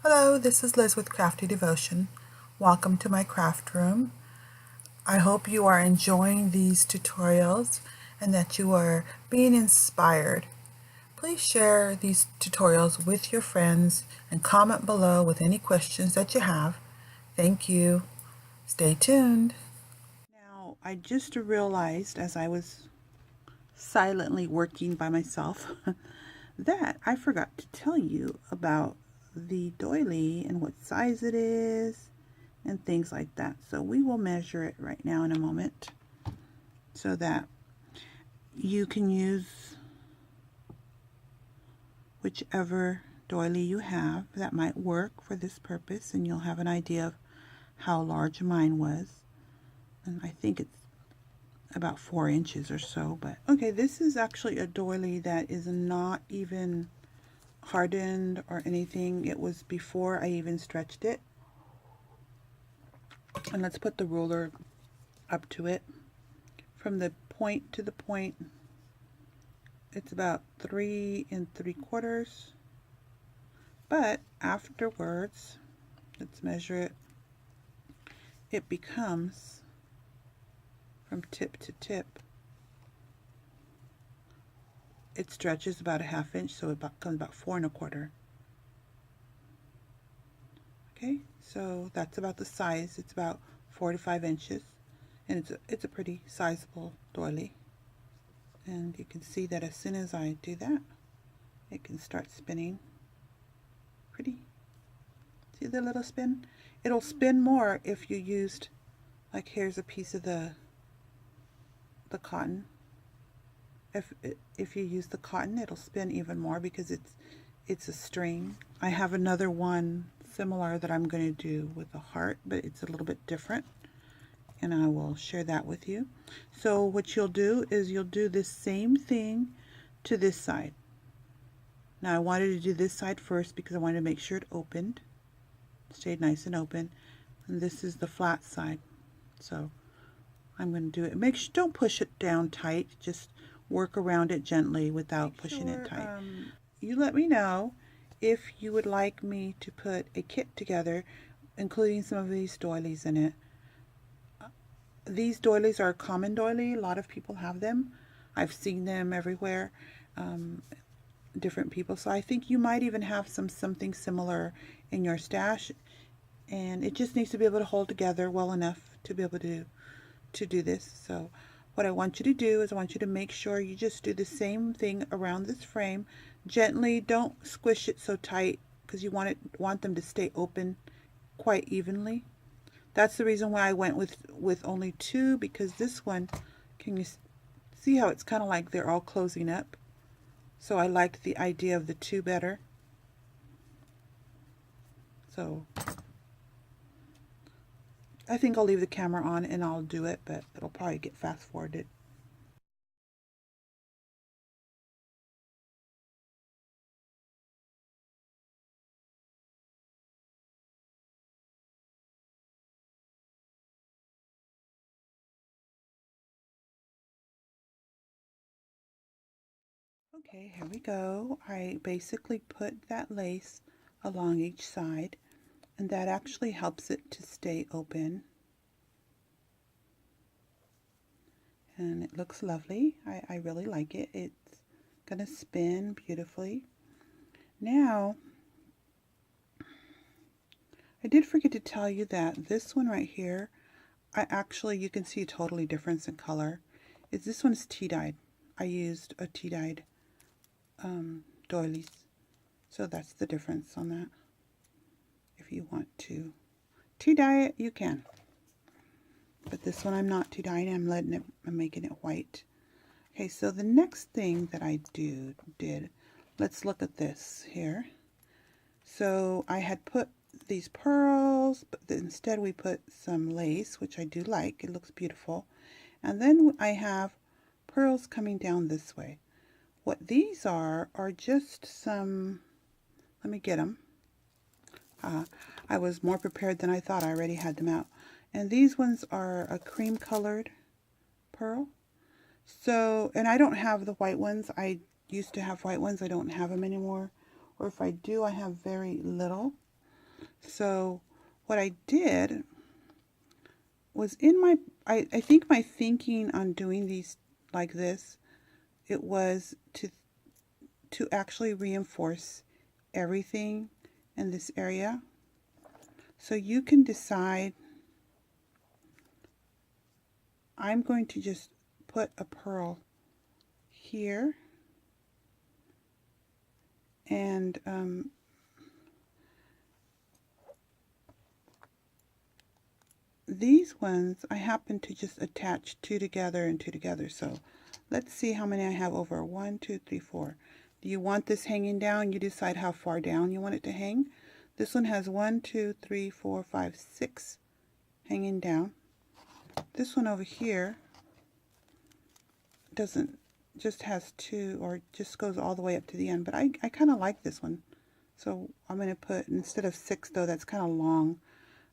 Hello, this is Liz with Crafty Devotion. Welcome to my craft room. I hope you are enjoying these tutorials and that you are being inspired. Please share these tutorials with your friends and comment below with any questions that you have. Thank you. Stay tuned. Now, I just realized as I was silently working by myself that I forgot to tell you about the doily and what size it is and things like that. So we will measure it right now in a moment so that you can use whichever doily you have that might work for this purpose, and you'll have an idea of how large mine was. And I think it's about 4 inches or so. But okay, this is actually a doily that is not even hardened or anything. It was before I even stretched it. And let's put the ruler up to it. From the point to the point, it's about 3 3/4. But afterwards, let's measure it. It becomes, from tip to tip, it stretches about a 1/2 inch, so it comes about 4 1/4. Okay, so that's about the size. It's about 4 to 5 inches, and it's a pretty sizable doily. And you can see that as soon as I do that, it can start spinning. Pretty. See the little spin? It'll spin more if you used, like, here's a piece of the cotton. If you use the cotton, it'll spin even more because it's a string. I have another one similar that I'm going to do with a heart, but it's a little bit different, and I will share that with you. So what you'll do is you'll do the same thing to this side. Now I wanted to do this side first because I wanted to make sure it opened, stayed nice and open, and this is the flat side. So I'm going to do it. Don't push it down tight, just work around it gently without pushing it tight. You let me know if you would like me to put a kit together, including some of these doilies in it. These doilies are a common doily. A lot of people have them. I've seen them everywhere, different people. So I think you might even have something similar in your stash, and it just needs to be able to hold together well enough to be able to do this. So what I want you to do is I want you to make sure you just do the same thing around this frame gently. Don't squish it so tight because you want them to stay open quite evenly. That's the reason why I went with only 2, because this one, can you see how it's kind of like they're all closing up? So I liked the idea of the 2 better. So I think I'll leave the camera on and I'll do it, but it'll probably get fast forwarded. Okay, here we go. I basically put that lace along each side, and that actually helps it to stay open. And it looks lovely. I really like it. It's gonna spin beautifully. Now, I did forget to tell you that this one right here, you can see a totally difference in color. This one's tea-dyed. I used a tea-dyed doilies. So that's the difference on that. If you want to tea-dye it, you can. But this one I'm not tea-dyeing, I'm making it white. Okay, so the next thing that I did, let's look at this here. So I had put these pearls, but instead we put some lace, which I do like. It looks beautiful. And then I have pearls coming down this way. What these are just some, let me get them. I was more prepared than I thought. I already had them out. And these ones are a cream colored pearl. So, and I don't have the white ones. I used to have white ones. I don't have them anymore. Or if I do, I have very little. So what I did was in my, I think my thinking on doing these like this, it was to actually reinforce everything in this area. So you can decide, I'm going to just put a pearl here, and these ones I happen to just attach two together and two together. So let's see how many I have over. 1, 2, 3, 4. Do you want this hanging down? You decide how far down you want it to hang. This one has 1, 2, 3, 4, 5, 6 hanging down. This one over here doesn't, just has 2, or just goes all the way up to the end, but I kind of like this one. So I'm going to put, instead of 6 though, that's kind of long,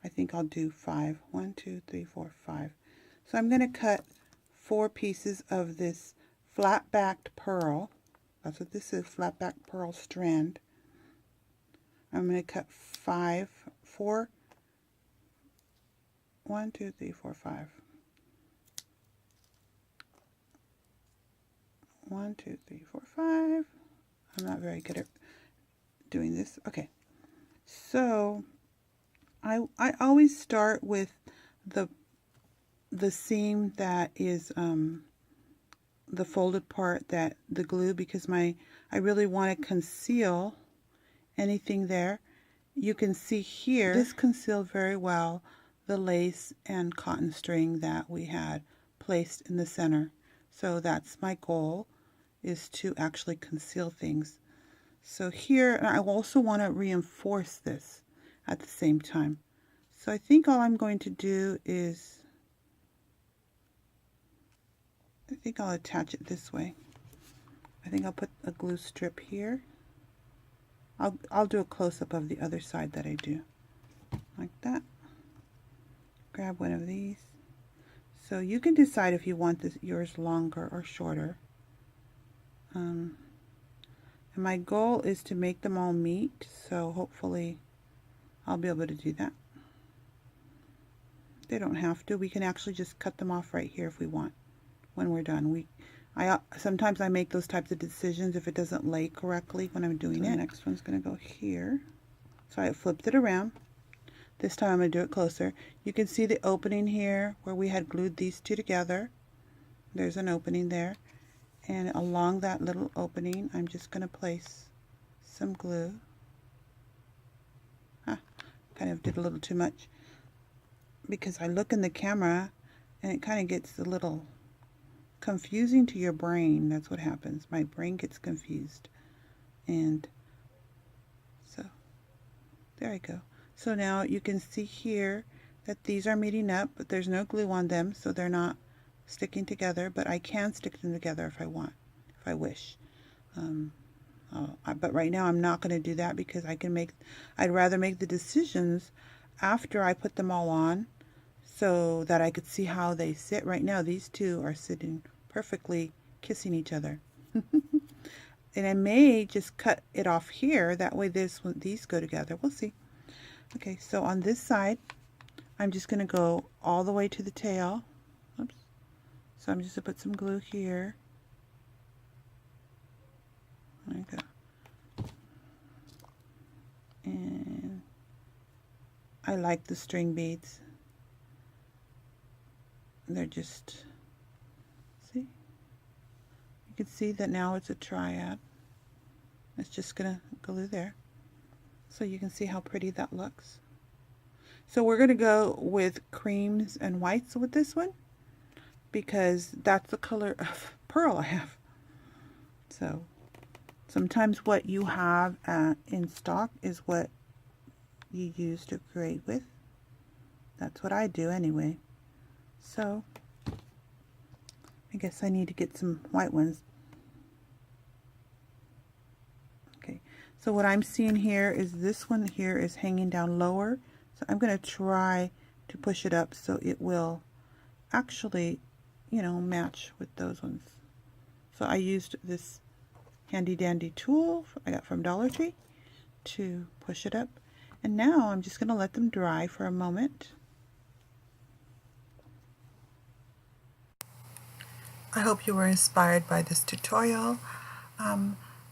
I think I'll do 5. 1, 2, 3, 4, 5. So I'm going to cut 4 pieces of this flat-backed pearl. That's what this is, flat-backed pearl strand. I'm going to cut 4. 1, 2, 3, 4, 5. 1, 2, 3, 4, 5. I'm not very good at doing this. Okay, so I always start with the seam that is the folded part, that the glue, because I really want to conceal anything there. You can see here, this concealed very well the lace and cotton string that we had placed in the center. So that's my goal, is to actually conceal things. So here, I also want to reinforce this at the same time. So I think all I'm going to do is, I think I'll attach it this way. I think I'll put a glue strip here. I'll do a close-up of the other side that I do. Like that. Grab one of these. So you can decide if you want yours longer or shorter. And my goal is to make them all meet, so hopefully I'll be able to do that. They don't have to. We can actually just cut them off right here if we want when we're done. Sometimes I make those types of decisions if it doesn't lay correctly when I'm doing it. The next one's going to go here. So I flipped it around. This time I'm going to do it closer. You can see the opening here where we had glued these two together. There's an opening there. And along that little opening, I'm just going to place some glue. Kind of did a little too much, because I look in the camera and it kind of gets a little confusing to your brain. That's what happens. My brain gets confused. And so there I go. So now you can see here that these are meeting up, but there's no glue on them, so they're not sticking together, but I can stick them together if I want, if I wish. But right now I'm not going to do that, because I'd rather make the decisions after I put them all on, so that I could see how they sit. Right now these two are sitting perfectly, kissing each other. And I may just cut it off here, that way these go together. We'll see. Okay, so on this side I'm just going to go all the way to the tail. Oops. So I'm just going to put some glue here. There you go. And I like the string beads. They're just, see? You can see that now it's a triad. It's just going to glue there. So you can see how pretty that looks. So we're going to go with creams and whites with this one, because that's the color of pearl I have. So sometimes what you have in stock is what you use to create with. That's what I do anyway. So I guess I need to get some white ones. Okay, so what I'm seeing here is this one here is hanging down lower. So I'm going to try to push it up so it will actually, you know, match with those ones. So I used this handy dandy tool I got from Dollar Tree to push it up. And now I'm just going to let them dry for a moment. I hope you were inspired by this tutorial.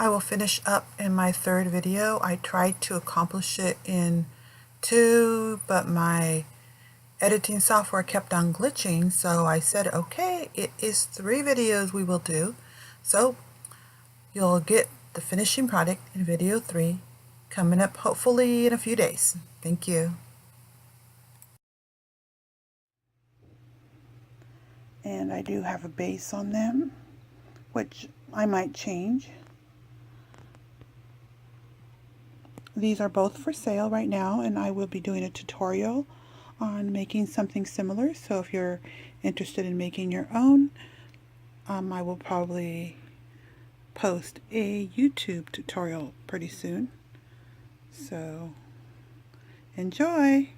I will finish up in my third video. I tried to accomplish it in 2, but my editing software kept on glitching, so I said, okay, it is 3 videos we will do. So you'll get the finishing product in video 3 coming up hopefully in a few days. Thank you. And I do have a base on them, which I might change. These are both for sale right now, and I will be doing a tutorial on making something similar. So if you're interested in making your own, I will probably post a YouTube tutorial pretty soon. So enjoy!